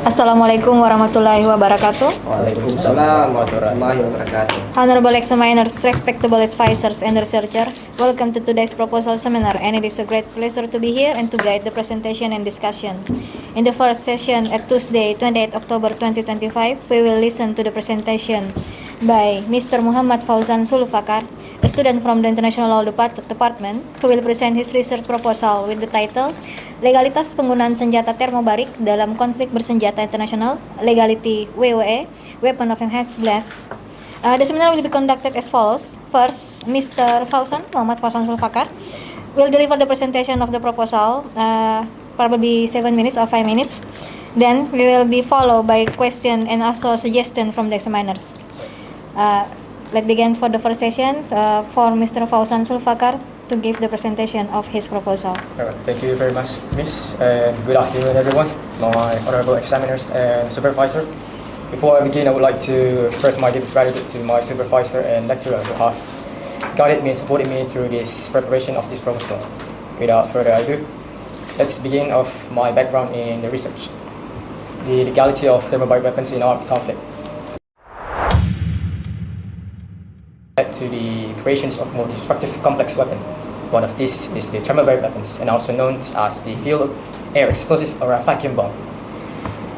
Assalamualaikum warahmatullahi wabarakatuh. Waalaikumsalam warahmatullahi wabarakatuh. Honorable examiners, respectable advisors and researchers, welcome to today's proposal seminar, and it is a great pleasure to be here and to guide the presentation and discussion. In the first session at Tuesday, 28 October 2025, we will listen to the presentation by Mr. Muhammad Fauzan Sulfakar, a student from the International Law Department, who will present his research proposal with the title Legalitas Penggunaan Senjata Termobarik dalam Konflik Bersenjata Internasional, Legality WOE, Weapon of Enhanced Blast. The seminar will be conducted as follows. First, Mr. Muhammad Fauzan Sulfakar, will deliver the presentation of the proposal, probably 7 minutes or 5 minutes. Then, we will be followed by question and also suggestion from the examiners. Let's begin for the first session for Mr. Fauzan Sulfakar to give the presentation of his proposal. Thank you very much, Miss, and good afternoon, everyone, my honorable examiners and supervisor. Before I begin, I would like to express my deepest gratitude to my supervisor and lecturer who have guided me and supported me through this preparation of this proposal. Without further ado, let's begin of my background in the research. The legality of thermobaric weapons in armed conflict led to the creations of more destructive complex weapon. One of these is the thermobaric weapons, and also known as the fuel-air explosive or a vacuum bomb.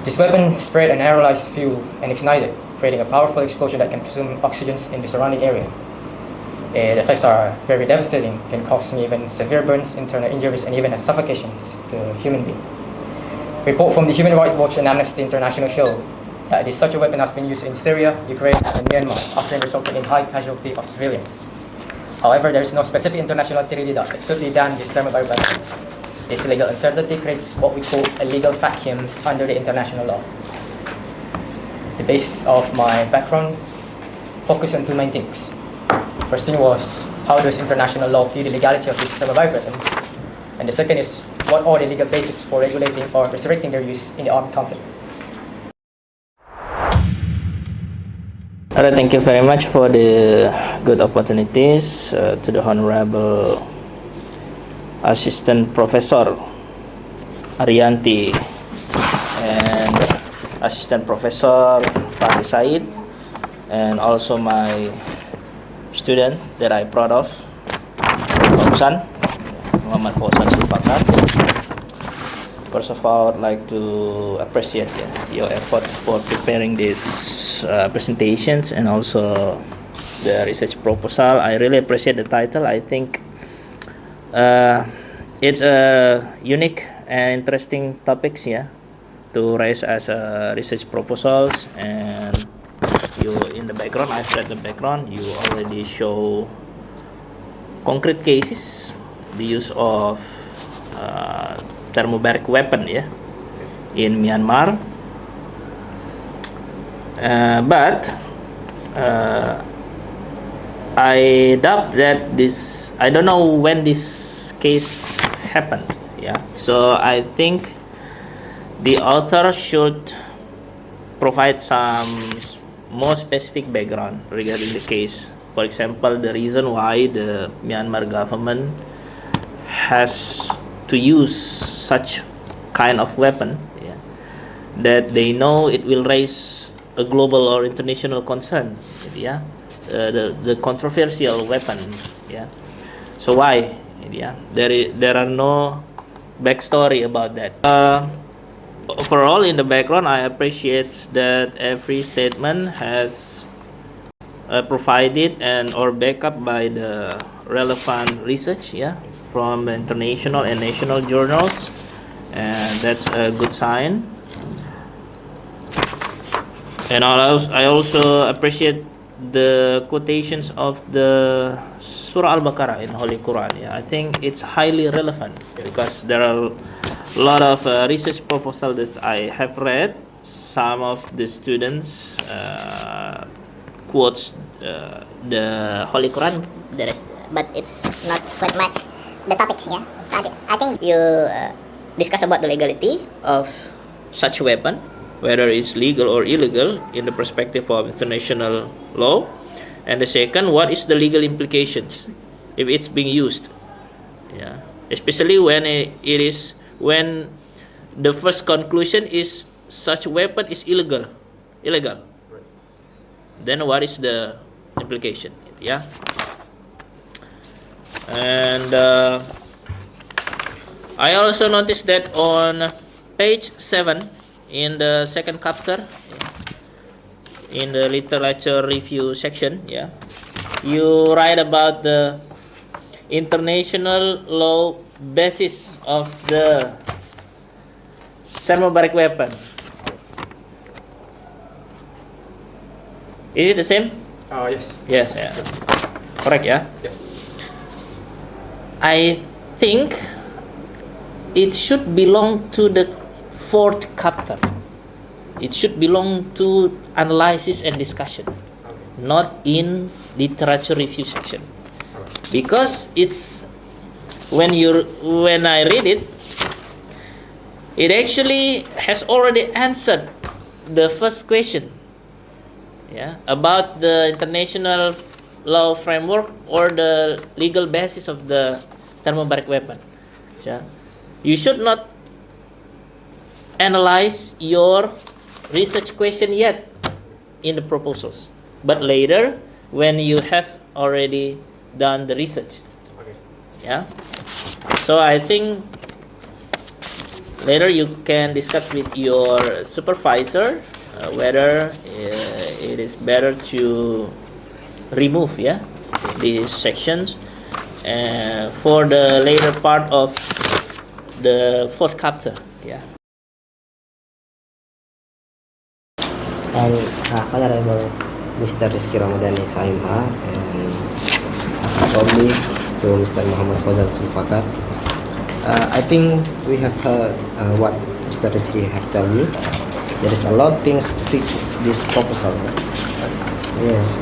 This weapon spread an aerosolized fuel and ignited, creating a powerful explosion that can consume oxygen in the surrounding area. The effects are very devastating, can cause even severe burns, internal injuries, and even suffocations to a human being. Report from the Human Rights Watch and Amnesty International show that such a weapon has been used in Syria, Ukraine, and Myanmar, often resulting in high casualty of civilians. However, there is no specific international treaty that explicitly bans this thermobaric weapon. This legal uncertainty creates what we call illegal vacuums under the international law. The basis of my background focused on two main things. First thing was, how does international law view the legality of these thermobaric weapons? And the second is, what are the legal basis for regulating or restricting their use in the armed conflict? Alright, thank you very much for the good opportunities to the Honorable Assistant Professor Arianti and Assistant Professor Fahri Said, and also my student that I'm proud of, Fauzan, Muhammad Fauzan Sulfakar. First of all, I'd like to appreciate your effort for preparing these presentations and also the research proposal. I really appreciate the title. I think it's a unique and interesting topics to raise as research proposals. And you, in the background, I've read the background, you already show concrete cases, the use of thermobaric weapon in Myanmar, but I doubt that I don't know when this case happened. So I think the author should provide some more specific background regarding the case. For example, the reason why the Myanmar government has to use such kind of weapon, that they know it will raise a global or international concern, the controversial weapon, So why? There are no backstory about that. Overall, in the background, I appreciate that every statement has provided and or backup by the relevant research from international and national journals, and that's a good sign. And I also appreciate the quotations of the Surah Al-Baqarah in Holy Quran. I think it's highly relevant because there are a lot of research proposals that I have read. Some of the students quotes the Holy Quran, the rest, but it's not quite much the topics. I think you discuss about the legality of such weapon, whether it's legal or illegal in the perspective of international law. And the second, what is the legal implications if it's being used, especially when when the first conclusion is such weapon is illegal, then what is the implication? Yeah. And I also noticed that on page 7 in the second chapter, in the literature review section, yeah, you write about the international law basis of the thermobaric weapon. Is it the same? Yes. Yes, yeah. Correct, yeah? Yes. I think it should belong to the fourth chapter. It should belong to analysis and discussion, not in literature review section. Because it's when I read it, it actually has already answered the first question, yeah, about the international law framework or the legal basis of the thermobaric weapon. Yeah. You should not analyze your research question yet in the proposals, but later when you have already done the research. Okay. Yeah. So I think later you can discuss with your supervisor whether it is better to remove, yeah, these sections for the later part of the fourth chapter. Yeah. Honorable Mr. Rizky Ramadhani SIMH and probably to Mr. Muhammad Fauzan Sulfakar. I think we have heard what Mr. Rizky have told you. There is a lot of things to fix this proposal. Yes.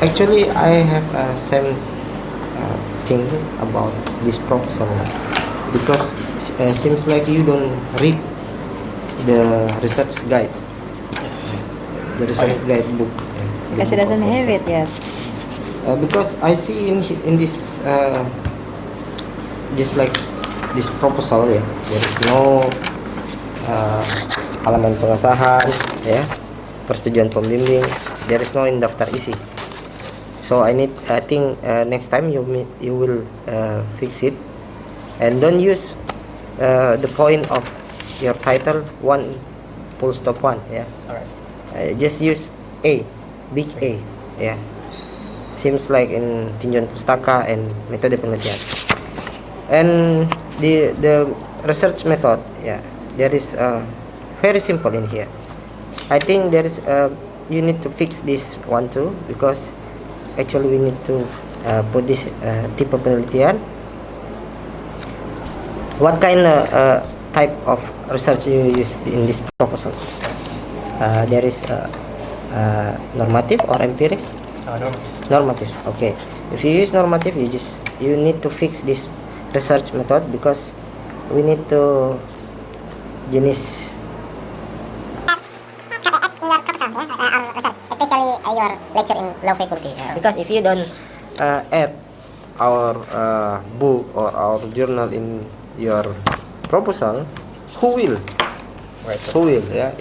Actually, I have same thing about this proposal because seems like you don't read the research guide. The research guide book. Because he doesn't have it yet. Because I see in this just like this proposal, ya, there is no halaman pengesahan, ya, persetujuan pembimbing. There is no in daftar isi. So I think next time you will fix it and don't use the point of your title 1 full stop 1, yeah. Alright. Just use A, big A, yeah. Seems like in tinjauan pustaka and metode penelitian. And the research method, yeah, there is very simple in here. I think there is you need to fix this one too, because actually we need to put this tipe penelitian. What kind of type of research you use in this proposal? There is normative or empirics? No. Normative. Okay. If you use normative, you need to fix this research method because we need to jenis Especially your lecture in law faculty. because if you don't add our book or our journal in your proposal, who will? Right, sir. Who will? Yeah.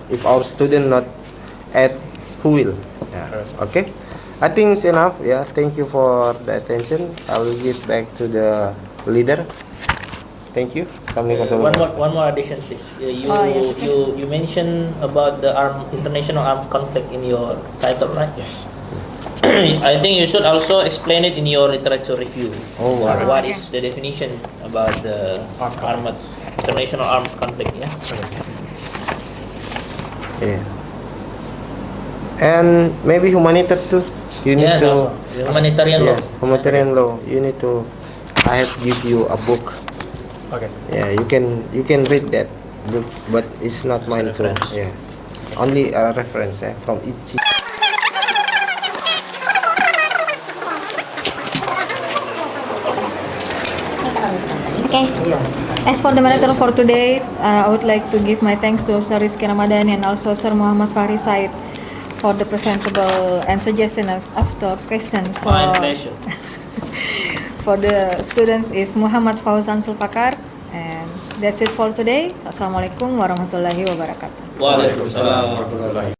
If our student not add, who will? Yeah. Okay. I think it's enough. Yeah. Thank you for the attention. I will give back to the leader. Thank you. One more addition, please. Yes. You mentioned about the international armed conflict in your title, right? Yes. I think you should also explain it in your literature review. Oh, What okay. is the definition about the international armed conflict? Yeah. Yeah. And maybe humanitarian too. You need Yes, to. also. The humanitarian law. Yes, humanitarian law. You need to. I have give you a book. Okay, sir. Yeah, you can read that book, but it's not mine too. Reference. Yeah, only a reference from each. Okay. As for the monitor for today, I would like to give my thanks to Sir Rizky Ramadhani and also Sir Muhammad Fahri Said for the presentable and suggestion of the questions My pleasure. for the students is Muhammad Fauzan Sulfakar, And that's it for today. Assalamualaikum warahmatullahi wabarakatuh. Waalaikumsalam warahmatullahi